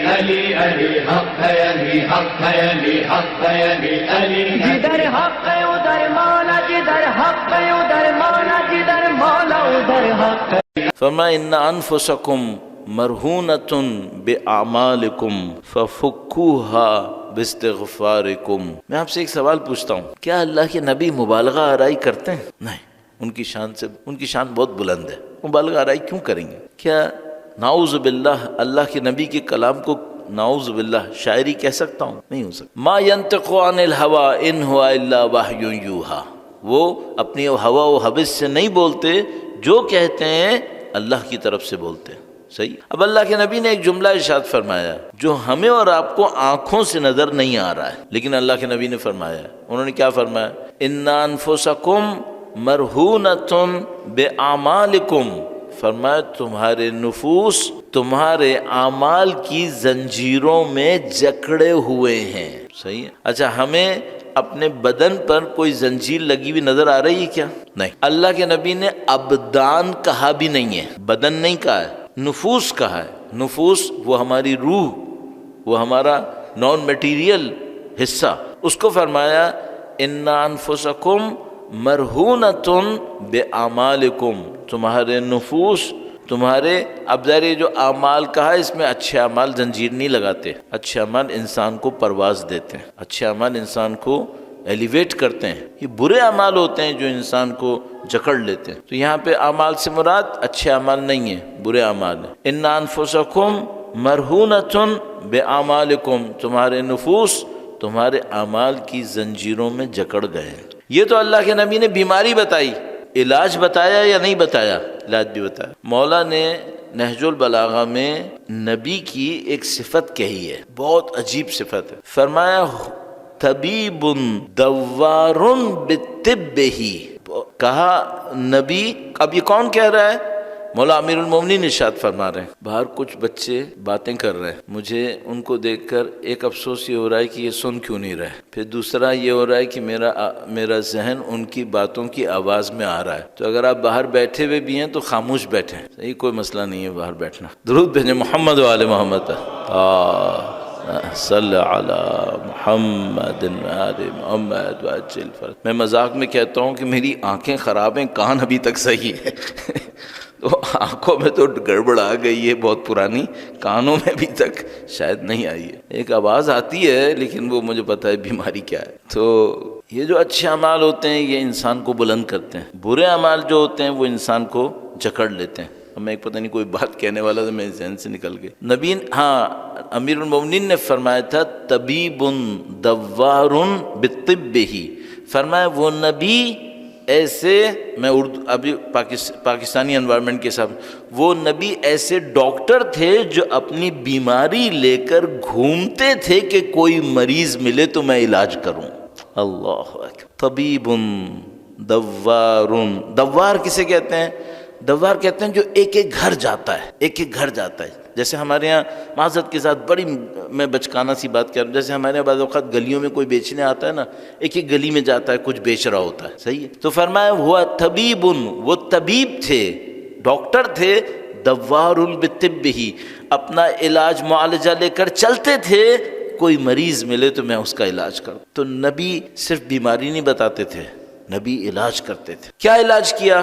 علی علی حق ہے، علی حق ہے، علی حق ہے، علی علی جدھر حق ہے ادھر مولا، جدھر حق ہے ادھر مولا، جدھر مولا ادھر حق ہے۔ فرمایا ان انفسکم مرہونۃ باعمالکم ففکوها باستغفارکم۔ میں آپ سے ایک سوال پوچھتا ہوں، کیا اللہ کے نبی مبالغہ آرائی کرتے ہیں؟ نہیں، ان کی شان بہت بلند ہے، مبالغہ آرائی کیوں کریں گے؟ کیا نعوذ باللہ اللہ کے نبی کے کلام کو نعوذ باللہ شاعری کہہ سکتا ہوں؟ نہیں ہو سکتا۔ ما ینطق عن الہوی ان ہوا الا وحی یوحی، وہ اپنی ہوا و حوث سے نہیں بولتے، جو کہتے ہیں اللہ کی طرف سے بولتے ہیں۔ صحیح۔ اب اللہ کے نبی نے ایک جملہ ارشاد فرمایا جو ہمیں اور آپ کو آنکھوں سے نظر نہیں آ رہا ہے، لیکن اللہ کے نبی نے فرمایا، انہوں نے کیا فرمایا؟ ان انفسکم مرہونۃ باعمالکم، فرمایا تمہارے نفوس تمہارے اعمال کی زنجیروں میں جکڑے ہوئے ہیں۔ صحیح ہے۔ اچھا، ہمیں اپنے بدن پر کوئی زنجیر لگی ہوئی نظر آ رہی ہے کیا؟ نہیں۔ اللہ کے نبی نے ابدان کہا بھی نہیں ہے، بدن نہیں کہا ہے، نفوس کہا ہے۔ نفوس وہ ہماری روح، وہ ہمارا نان میٹیریل حصہ، اس کو فرمایا ان انفسکم مرہونۃ باعمالکم، تمہارے نفوس تمہارے، اب ظاہر یہ جو اعمال کہا ہے اس میں اچھے اعمال زنجیر نہیں لگاتے، اچھے اعمال انسان کو پرواز دیتے ہیں، اچھے اعمال انسان کو ایلیویٹ کرتے ہیں، یہ برے اعمال ہوتے ہیں جو انسان کو جکڑ لیتے ہیں۔ تو یہاں پہ اعمال سے مراد اچھے اعمال نہیں ہیں، برے اعمال ہیں۔ ان انفسکم مرہونۃ باعمالکم، تمہارے نفوس تمہارے اعمال کی زنجیروں میں جکڑ گئے ہیں۔ یہ تو اللہ کے نبی نے بیماری بتائی، علاج بتایا یا نہیں بتایا؟ علاج بھی بتایا۔ مولا نے نہج البلاغہ میں نبی کی ایک صفت کہی ہے، بہت عجیب صفت ہے، فرمایا طبیب دوار بطبہ، کہا نبی، اب یہ کون کہہ رہا ہے؟ مولا امیر المومنین ارشاد فرما رہے ہیں، باہر کچھ بچے باتیں کر رہے ہیں، مجھے ان کو دیکھ کر ایک افسوس یہ ہو رہا ہے کہ یہ سن کیوں نہیں رہے، پھر دوسرا یہ ہو رہا ہے کہ میرا ذہن ان کی باتوں کی آواز میں آ رہا ہے۔ تو اگر آپ باہر بیٹھے ہوئے بھی ہیں تو خاموش بیٹھیں، صحیح، کوئی مسئلہ نہیں ہے باہر بیٹھنا۔ درود بھیجیں محمد و آل محمد، صلی علی محمد آل محمد وعجل فرج۔ میں مذاق میں کہتا ہوں کہ میری آنکھیں خراب ہیں، کان ابھی تک صحیح ہے تو آنکھوں میں تو گڑبڑ آ گئی ہے بہت پرانی، کانوں میں ابھی تک شاید نہیں آئی ہے، ایک آواز آتی ہے لیکن وہ مجھے پتہ ہے بیماری کیا ہے۔ تو یہ جو اچھے اعمال ہوتے ہیں یہ انسان کو بلند کرتے ہیں، برے اعمال جو ہوتے ہیں وہ انسان کو جکڑ لیتے ہیں۔ اب میں ایک پتہ نہیں کوئی بات کہنے والا تھا، میرے ذہن سے نکل گئی۔ نبی، ہاں، امیر المومنین نے فرمایا تھا طبیب دوار بطبہ، فرمایا وہ نبی ایسے، میں اردو ابھی پاکستانی انوائرمنٹ کے ساتھ، وہ نبی ایسے ڈاکٹر تھے جو اپنی بیماری لے کر گھومتے تھے کہ کوئی مریض ملے تو میں علاج کروں۔ اللہ اکبر۔ طبیب دوار، دوار کسے کہتے ہیں؟ دوار کہتے ہیں جو ایک ایک گھر جاتا ہے، ایک ایک گھر جاتا ہے۔ جیسے ہمارے یہاں معذرت کے ساتھ بڑی میں بچکانہ سی بات کر رہا ہوں، جیسے ہمارے یہاں بعض اوقات گلیوں میں کوئی بیچنے آتا ہے نا، ایک ایک گلی میں جاتا ہے، کچھ بیچ رہا ہوتا ہے، صحیح ہے۔ تو فرمایا ہوا طبیب، وہ طبیب تھے، ڈاکٹر تھے، دوار بطبہ، اپنا علاج معالجہ لے کر چلتے تھے، کوئی مریض ملے تو میں اس کا علاج کروں۔ تو نبی صرف بیماری نہیں بتاتے تھے، نبی علاج کرتے تھے۔ کیا علاج کیا؟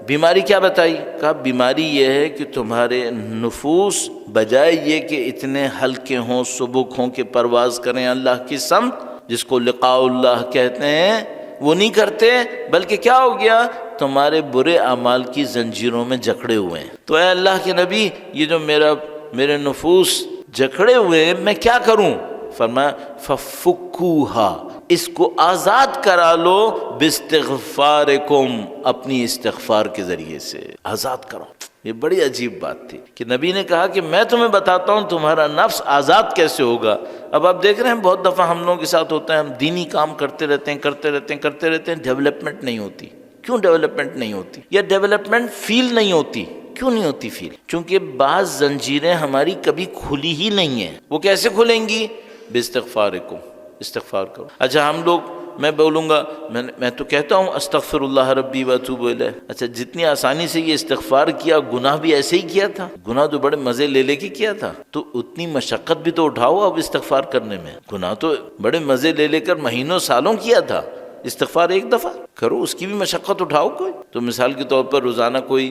بیماری کیا بتائی؟ کہا بیماری یہ ہے کہ تمہارے نفوس بجائے یہ کہ اتنے ہلکے ہوں، سبک ہوں کہ پرواز کریں اللہ کی سمت، جس کو لقاء اللہ کہتے ہیں، وہ نہیں کرتے، بلکہ کیا ہو گیا؟ تمہارے برے اعمال کی زنجیروں میں جکڑے ہوئے ہیں۔ تو اے اللہ کے نبی، یہ جو میرے نفوس جکڑے ہوئے ہیں، میں کیا کروں؟ فرمایا ففکوہا، اس کو آزاد کرا لو، باستغفارکم، اپنی استغفار کے ذریعے سے آزاد کرو۔ یہ بڑی عجیب بات تھی کہ نبی نے کہا کہ میں تمہیں بتاتا ہوں تمہارا نفس آزاد کیسے ہوگا۔ اب آپ دیکھ رہے ہیں بہت دفعہ ہم لوگوں کے ساتھ ہوتا ہے، ہم دینی کام کرتے رہتے ہیں، ڈیولپمنٹ نہیں ہوتی۔ کیوں ڈیولپمنٹ نہیں ہوتی؟ یا ڈیولپمنٹ فیل نہیں ہوتی؟ کیوں نہیں ہوتی فیل؟ چونکہ بعض زنجیریں ہماری کبھی کھلی ہی نہیں ہیں۔ وہ کیسے کھلیں گی؟ باستغفارکم، استغفار کرو۔ اچھا، ہم لوگ میں بولوں گا میں تو کہتا ہوں استغفر اللہ ربی و اتوب الیہ. اچھا جتنی آسانی سے یہ استغفار کیا، گناہ بھی ایسے ہی کیا تھا، گناہ تو بڑے مزے لے لے کے کیا تھا، تو اتنی مشقت بھی تو اٹھاؤ اب استغفار کرنے میں. گناہ تو بڑے مزے لے لے کر مہینوں سالوں کیا تھا، استغفار ایک دفعہ کرو، اس کی بھی مشقت اٹھاؤ کوئی. تو مثال کے طور پر روزانہ کوئی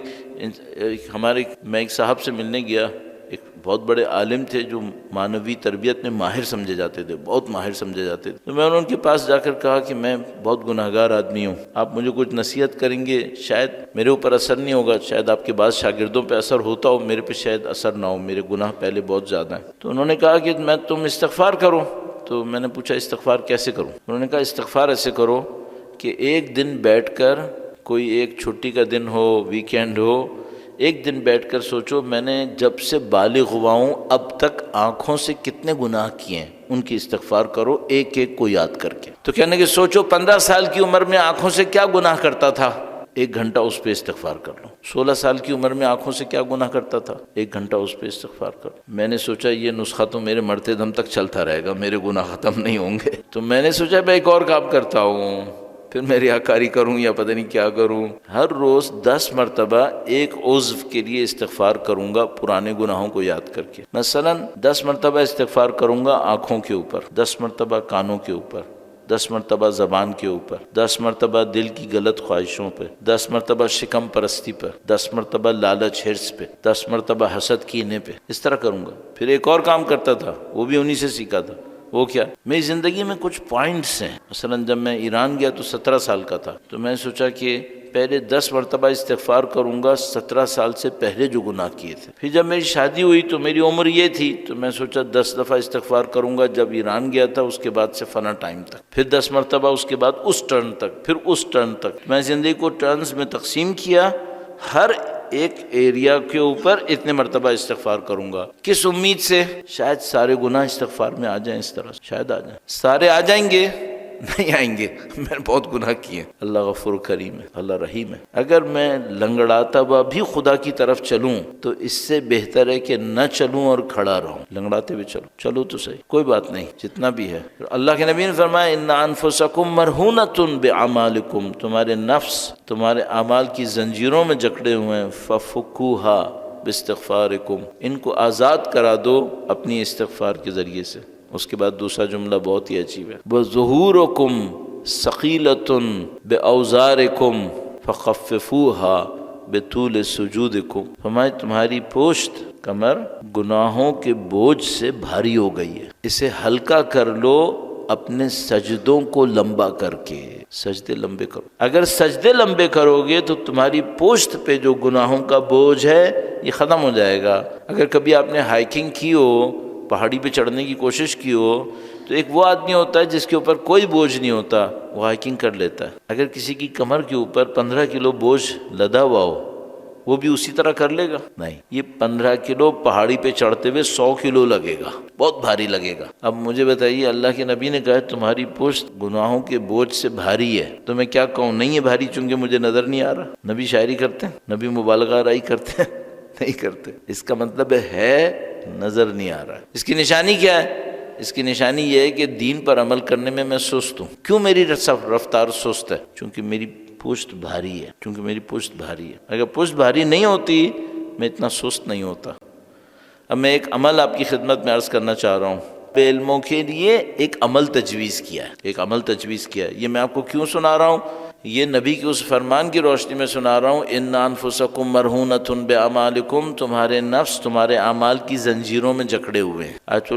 میں ایک صاحب سے ملنے گیا، ایک بہت بڑے عالم تھے جو معنوی تربیت میں ماہر سمجھے جاتے تھے، بہت ماہر سمجھے جاتے تھے. تو میں ان کے پاس جا کر کہا کہ میں بہت گناہ گار آدمی ہوں، آپ مجھے کچھ نصیحت کریں گے، شاید میرے اوپر اثر نہیں ہوگا، شاید آپ کے بعض شاگردوں پہ اثر ہوتا ہو، میرے پہ شاید اثر نہ ہو، میرے گناہ پہلے بہت زیادہ ہیں. تو انہوں نے کہا کہ تم استغفار کرو. تو میں نے پوچھا استغفار کیسے کروں؟ انہوں نے کہا استغفار ایسے کرو کہ ایک دن بیٹھ کر، کوئی ایک چھٹی کا دن ہو، ویکینڈ ہو، ایک دن بیٹھ کر سوچو میں نے جب سے بالغ ہوا ہوں اب تک آنکھوں سے کتنے گناہ کیے ہیں، ان کی استغفار کرو ایک ایک کو یاد کر کے. تو کہنے کہ سوچو 15 سال کی عمر میں آنکھوں سے کیا گناہ کرتا تھا، 1 گھنٹہ اس پہ استغفار کر لو. 16 سال کی عمر میں آنکھوں سے کیا گناہ کرتا تھا، 1 گھنٹہ اس پہ استغفار کر لو. میں نے سوچا یہ نسخہ تو میرے مرتے دم تک چلتا رہے گا، میرے گناہ ختم نہیں ہوں گے. تو میں نے سوچا میں ایک اور کام کرتا ہوں، پھر میں ریاکاری کروں یا پتہ نہیں کیا کروں. ہر روز 10 مرتبہ ایک عضو کے لیے استغفار کروں گا پرانے گناہوں کو یاد کر کے. مثلا 10 مرتبہ استغفار کروں گا آنکھوں کے اوپر، 10 مرتبہ کانوں کے اوپر، 10 مرتبہ زبان کے اوپر، 10 مرتبہ دل کی غلط خواہشوں پہ، 10 مرتبہ شکم پرستی پر، 10 مرتبہ لالچ حرص پہ، 10 مرتبہ حسد کینے پہ. اس طرح کروں گا. پھر ایک اور کام کرتا تھا، وہ بھی انہی سے سیکھا تھا. وہ کیا، میری زندگی میں کچھ پوائنٹس ہیں. مثلا جب میں ایران گیا تو 17 سال کا تھا، تو میں نے سوچا کہ پہلے 10 مرتبہ استغفار کروں گا 17 سال سے پہلے جو گناہ کیے تھے. پھر جب میری شادی ہوئی تو میری عمر یہ تھی، تو میں سوچا 10 دفعہ استغفار کروں گا جب ایران گیا تھا اس کے بعد سے فلاں ٹائم تک، پھر 10 مرتبہ اس کے بعد اس ٹرن تک، پھر اس ٹرن تک. میں زندگی کو ٹرنز میں تقسیم کیا، ہر ایک ایریا کے اوپر اتنے مرتبہ استغفار کروں گا. کس امید سے؟ شاید سارے گناہ استغفار میں آ جائیں. اس طرح شاید آ جائیں. سارے آ جائیں گے؟ نہیں آئیں گے. میں نے بہت گناہ کیے. اللہ غفور کریم ہے، اللہ رحیم ہے. اگر میں لنگڑاتا ہوا بھی خدا کی طرف چلوں تو اس سے بہتر ہے کہ نہ چلوں اور کھڑا رہوں. لنگڑاتے ہوئے چلو تو صحیح، کوئی بات نہیں، جتنا بھی ہے. اللہ کے نبی نے فرمایا ان انفسکم مرہونۃ باعمالکم، تمہارے نفس تمہارے اعمال کی زنجیروں میں جکڑے ہوئے ہیں. ففکوہا باستغفارکم، ان کو آزاد کرا دو اپنی استغفار کے ذریعے سے. اس کے بعد دوسرا جملہ بہت ہی عجیب ہے، وَظُهُورُكُمْ ثَقِيلَةٌ بِأَوْزَارِكُمْ فَخَفِّفُوهَا بِطُولِ سُجُودِكُمْ. فرمائے تمہاری پشت کمر گناہوں کے بوجھ سے بھاری ہو گئی ہے، اسے ہلکا کر لو اپنے سجدوں کو لمبا کر کے. سجدے لمبے کرو. اگر سجدے لمبے کرو گے تو تمہاری پشت پہ جو گناہوں کا بوجھ ہے یہ ختم ہو جائے گا. اگر کبھی آپ نے ہائیکنگ کی ہو، پہاڑی پہ چڑھنے کی کوشش کی ہو، تو ایک وہ آدمی ہوتا ہے جس کے اوپر کوئی بوجھ نہیں ہوتا، وہ ہائیکنگ کر لیتا ہے. اگر کسی کی کمر کے اوپر 15 کلو بوجھ لدا ہوا ہو، وہ بھی اسی طرح کر لے گا؟ نہیں. یہ 15 کلو پہاڑی پہ چڑھتے ہوئے 100 کلو لگے گا، بہت بھاری لگے گا. اب مجھے بتائیے، اللہ کے نبی نے کہا تمہاری پشت گناہوں کے بوجھ سے بھاری ہے، تو میں کیا کہوں؟ نہیں ہے بھاری چونکہ مجھے نظر نہیں آ رہا. نبی شاعری کرتے ہیں؟ نبی مبالغہ آرائی کرتے ہیں؟ نہیں کرتے. اس کا مطلب ہے نظر نہیں آ رہا ہے. اس کی نشانی کیا ہے؟ اس کی نشانی یہ ہے کہ دین پر عمل کرنے میں سست ہوں. کیوں میری رفتار سست ہے؟ چونکہ میری پشت بھاری ہے. چونکہ میری پشت بھاری ہے. اگر پشت بھاری نہیں ہوتی میں اتنا سست نہیں ہوتا. اب میں ایک عمل آپ کی خدمت میں عرض کرنا چاہ رہا ہوں. بے علموں کے لیے ایک عمل تجویز کیا ہے، ایک عمل تجویز کیا ہے. یہ میں آپ کو کیوں سنا رہا ہوں؟ یہ نبی کے اس فرمان کی روشنی میں سنا رہا ہوں، ان انفسکم مرہونۃ باعمالکم، تمہارے نفس تمہارے اعمال کی زنجیروں میں جکڑے ہوئے ہیں. آیت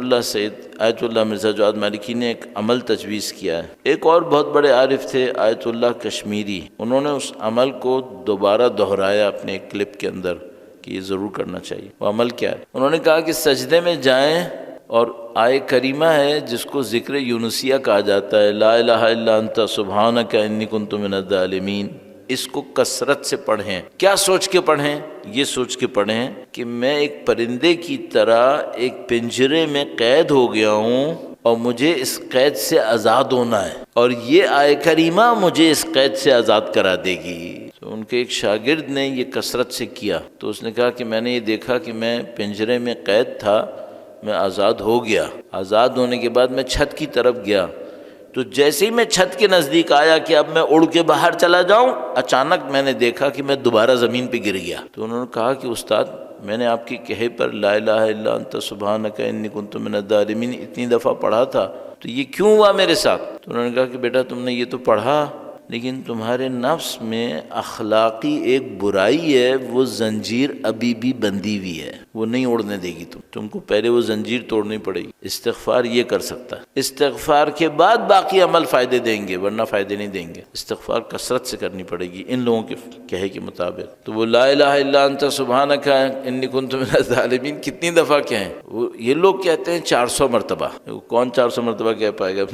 اللہ مرزا جواد مالکی نے ایک عمل تجویز کیا ہے. ایک اور بہت بڑے عارف تھے آیت اللہ کشمیری، انہوں نے اس عمل کو دوبارہ دہرایا اپنے ایک کلپ کے اندر کہ یہ ضرور کرنا چاہیے. وہ عمل کیا ہے؟ انہوں نے کہا کہ سجدے میں جائیں اور آئے کریمہ ہے جس کو ذکر یونسیہ کہا جاتا ہے، لا الہ الا انت سبحانک انی کنت من الظالمین، اس کو کثرت سے پڑھیں. کیا سوچ کے پڑھیں؟ یہ سوچ کے پڑھیں کہ میں ایک پرندے کی طرح ایک پنجرے میں قید ہو گیا ہوں اور مجھے اس قید سے آزاد ہونا ہے، اور یہ آئے کریمہ مجھے اس قید سے آزاد کرا دے گی. تو ان کے ایک شاگرد نے یہ کثرت سے کیا، تو اس نے کہا کہ میں نے یہ دیکھا کہ میں پنجرے میں قید تھا، میں آزاد ہو گیا. آزاد ہونے کے بعد میں چھت کی طرف گیا تو جیسے ہی میں چھت کے نزدیک آیا کہ اب میں اڑ کے باہر چلا جاؤں، اچانک میں نے دیکھا کہ میں دوبارہ زمین پہ گر گیا۔ تو انہوں نے کہا کہ استاد میں نے آپ کی کہے پر لا الہ الا انت سبحانک انی کنت من الظالمین اتنی دفعہ پڑھا تھا، تو یہ کیوں ہوا میرے ساتھ؟ تو انہوں نے کہا کہ بیٹا تم نے یہ تو پڑھا، لیکن تمہارے نفس میں اخلاقی ایک برائی ہے، وہ زنجیر ابھی بھی بندھی ہوئی ہے، وہ نہیں اڑنے دے گی تم کو پہلے وہ زنجیر توڑنی پڑے گی۔ استغفار یہ کر سکتا ہے، استغفار کے بعد باقی عمل فائدے دیں گے، ورنہ فائدے نہیں دیں گے۔ استغفار کثرت سے کرنی پڑے گی ان لوگوں کے کہے کے مطابق۔ تو وہ لا الہ الا انت سبحانک انی کنت من الظالمین کتنی دفعہ کہیں؟ یہ لوگ کہتے ہیں 400 مرتبہ۔ کون 400 مرتبہ کہہ پائے گا؟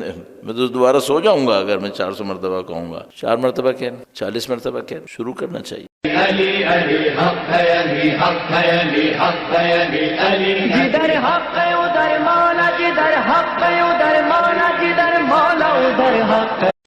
میں تو دوبارہ سو جاؤں گا اگر میں 400 مرتبہ کہوں گا۔ 4 مرتبہ کہنا، 40 مرتبہ کہنا، شروع کرنا چاہیے۔ علی علی حق ہے، علی حق ہے، علی حق ہے، علی علی جدھر حق ہے ادھر مولا، جدھر حق ہے ادھر مولا، جدھر مولا ادھر حق ہے۔